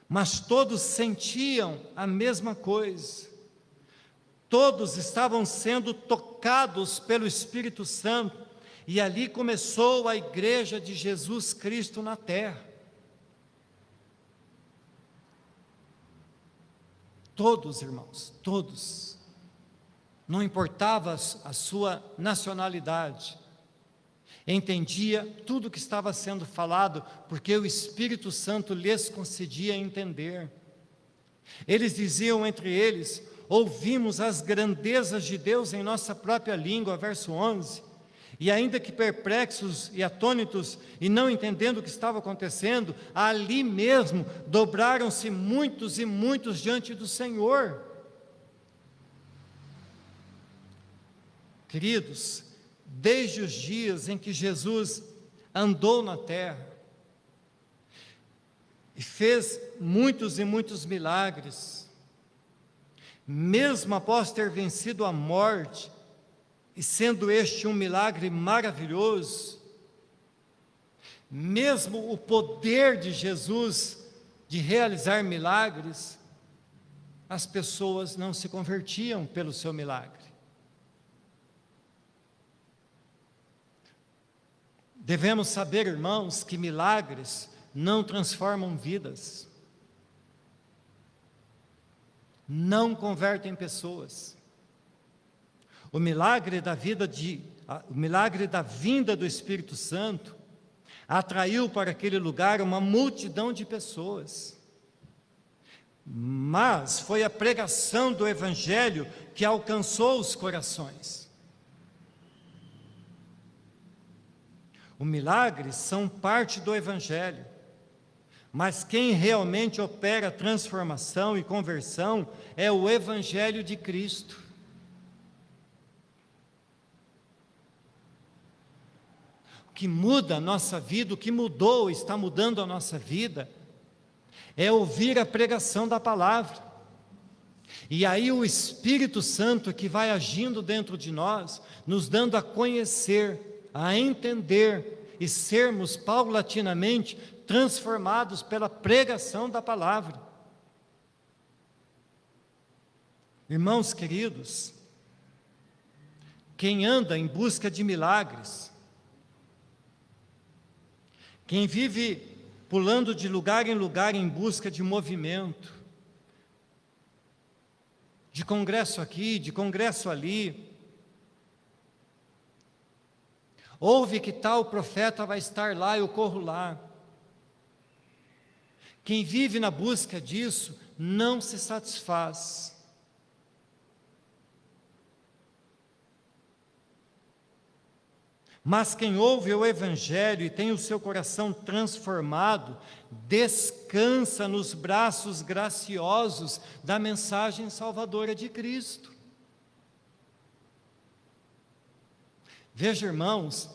Mas todos sentiam a mesma coisa. Todos estavam sendo tocados pelo Espírito Santo, e ali começou a igreja de Jesus Cristo na terra. Todos, irmãos, todos. Não importava a sua nacionalidade, entendia tudo que estava sendo falado, porque o Espírito Santo lhes concedia entender. Eles diziam entre eles: ouvimos as grandezas de Deus em nossa própria língua, verso 11, e ainda que perplexos e atônitos, e não entendendo o que estava acontecendo, ali mesmo dobraram-se muitos e muitos diante do Senhor. Queridos, desde os dias em que Jesus andou na terra, e fez muitos e muitos milagres, mesmo após ter vencido a morte, e sendo este um milagre maravilhoso, mesmo o poder de Jesus de realizar milagres, as pessoas não se convertiam pelo seu milagre. Devemos saber, irmãos, que milagres não transformam vidas, não convertem pessoas. O milagre da vinda do Espírito Santo atraiu para aquele lugar uma multidão de pessoas. Mas foi a pregação do Evangelho que alcançou os corações. Os milagres são parte do Evangelho, mas quem realmente opera transformação e conversão é o Evangelho de Cristo. O que muda a nossa vida, o que mudou, está mudando a nossa vida, é ouvir a pregação da palavra. E aí o Espírito Santo que vai agindo dentro de nós, nos dando a conhecer, a entender e sermos paulatinamente transformados pela pregação da palavra. Irmãos queridos, quem anda em busca de milagres, quem vive pulando de lugar em lugar em busca de movimento, de congresso aqui, de congresso ali, ouve que tal profeta vai estar lá, eu corro lá. Quem vive na busca disso não se satisfaz. Mas quem ouve o Evangelho e tem o seu coração transformado, descansa nos braços graciosos da mensagem salvadora de Cristo. Veja, irmãos,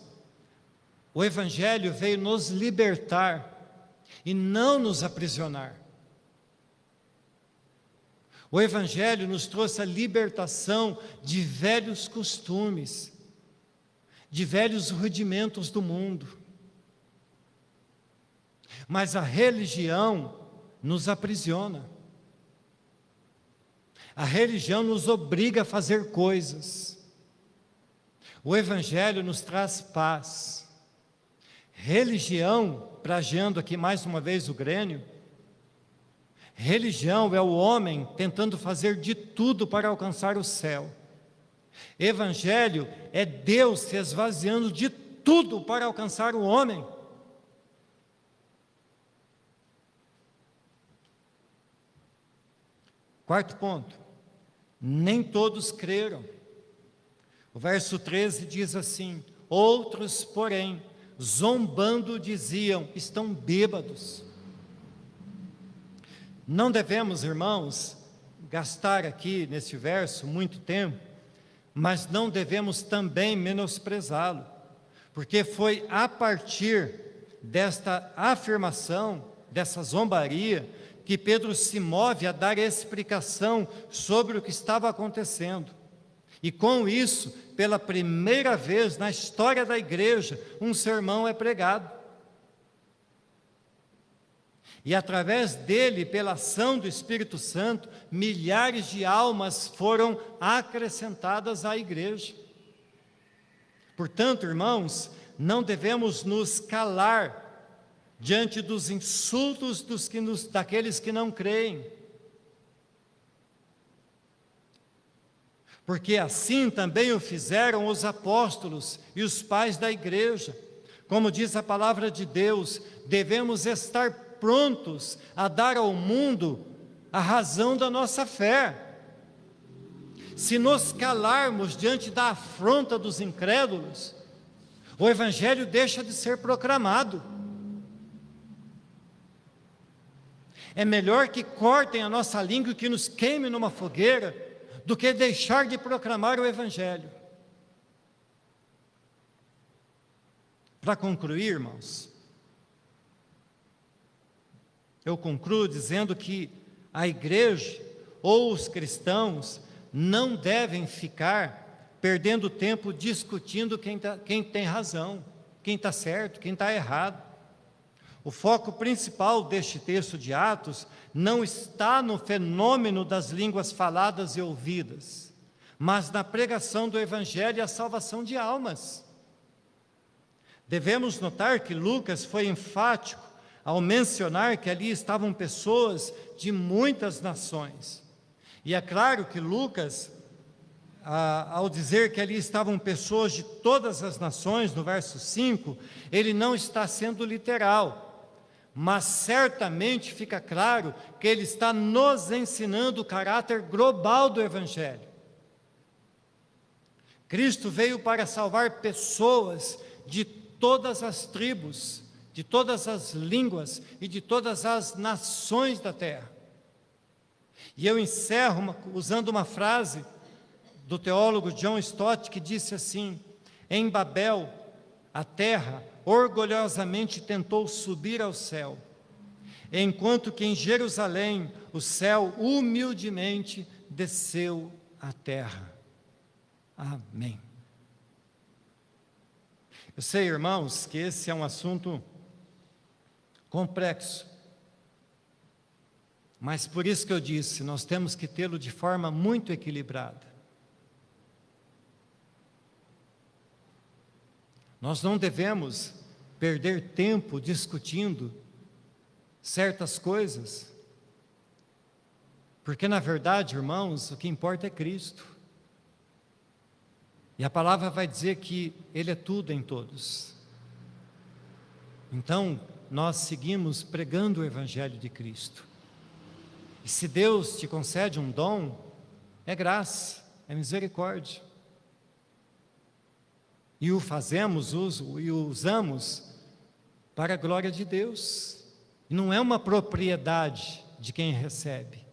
o Evangelho veio nos libertar e não nos aprisionar. O Evangelho nos trouxe a libertação de velhos costumes, de velhos rudimentos do mundo. Mas a religião nos aprisiona. A religião nos obriga a fazer coisas. O Evangelho nos traz paz. Religião, plagiando aqui mais uma vez o Grêmio, religião é o homem tentando fazer de tudo para alcançar o céu. Evangelho é Deus se esvaziando de tudo para alcançar o homem. Quarto ponto, nem todos creram. O verso 13 diz assim: outros, porém, zombando, diziam, estão bêbados. Não devemos, irmãos, gastar aqui nesse verso muito tempo, mas não devemos também menosprezá-lo, porque foi a partir desta afirmação, dessa zombaria, que Pedro se move a dar explicação sobre o que estava acontecendo. E com isso, pela primeira vez na história da igreja, um sermão é pregado. E através dele, pela ação do Espírito Santo, milhares de almas foram acrescentadas à igreja. Portanto, irmãos, não devemos nos calar diante dos insultos daqueles que não creem. Porque assim também o fizeram os apóstolos e os pais da igreja. Como diz a palavra de Deus, devemos estar prontos a dar ao mundo a razão da nossa fé. Se nos calarmos diante da afronta dos incrédulos, o Evangelho deixa de ser proclamado. É melhor que cortem a nossa língua e que nos queimem numa fogueira, do que deixar de proclamar o Evangelho. Para concluir, irmãos, eu concluo dizendo que a igreja ou os cristãos não devem ficar perdendo tempo discutindo quem tem razão, quem está certo, quem está errado. O foco principal deste texto de Atos não está no fenômeno das línguas faladas e ouvidas, mas na pregação do Evangelho e a salvação de almas. Devemos notar que Lucas foi enfático ao mencionar que ali estavam pessoas de muitas nações. E é claro que Lucas, ao dizer que ali estavam pessoas de todas as nações, no verso 5, ele não está sendo literal, mas certamente fica claro que ele está nos ensinando o caráter global do Evangelho. Cristo veio para salvar pessoas de todas as tribos, de todas as línguas e de todas as nações da terra. E eu encerro usando uma frase do teólogo John Stott, que disse assim: em Babel, a terra orgulhosamente tentou subir ao céu, enquanto que em Jerusalém o céu humildemente desceu à terra. Amém. Eu sei, irmãos, que esse é um assunto complexo, mas por isso que eu disse, nós temos que tê-lo de forma muito equilibrada. Nós não devemos perder tempo discutindo certas coisas, porque na verdade, irmãos, o que importa é Cristo. E a palavra vai dizer que Ele é tudo em todos. Então, nós seguimos pregando o Evangelho de Cristo. E se Deus te concede um dom, é graça, é misericórdia. E o fazemos e o usamos para a glória de Deus. E não é uma propriedade de quem recebe,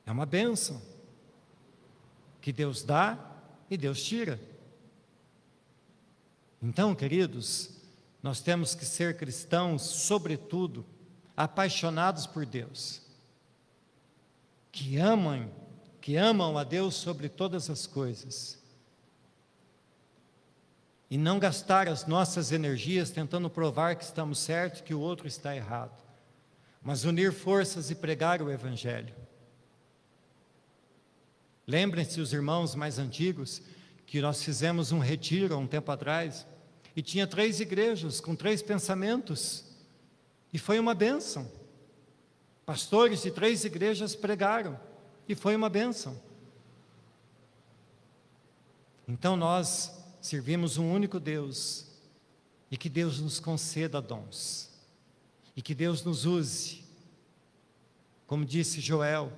é uma bênção que Deus dá e Deus tira. Então, queridos, nós temos que ser cristãos, sobretudo, apaixonados por Deus, que amam a Deus sobre todas as coisas, e não gastar as nossas energias tentando provar que estamos certos, que o outro está errado, mas unir forças e pregar o Evangelho. Lembrem-se os irmãos mais antigos, que nós fizemos um retiro há um tempo atrás, e tinha 3 igrejas com 3 pensamentos, e foi uma bênção. Pastores de 3 igrejas pregaram, e foi uma bênção. Então nós servimos um único Deus, e que Deus nos conceda dons, e que Deus nos use, como disse Joel,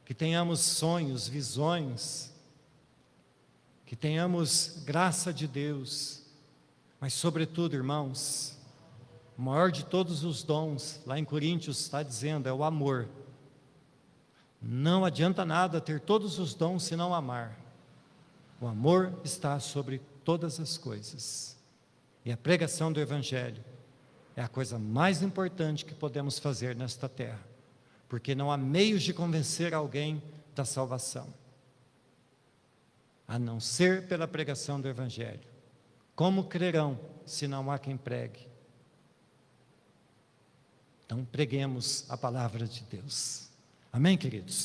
que tenhamos sonhos, visões, que tenhamos graça de Deus, mas sobretudo, irmãos, o maior de todos os dons, lá em Coríntios está dizendo, é o amor. Não adianta nada ter todos os dons se não amar. O amor está sobre todas as coisas. E a pregação do Evangelho é a coisa mais importante que podemos fazer nesta terra, porque não há meios de convencer alguém da salvação, a não ser pela pregação do Evangelho. Como crerão se não há quem pregue? Então preguemos a palavra de Deus. Amém, queridos?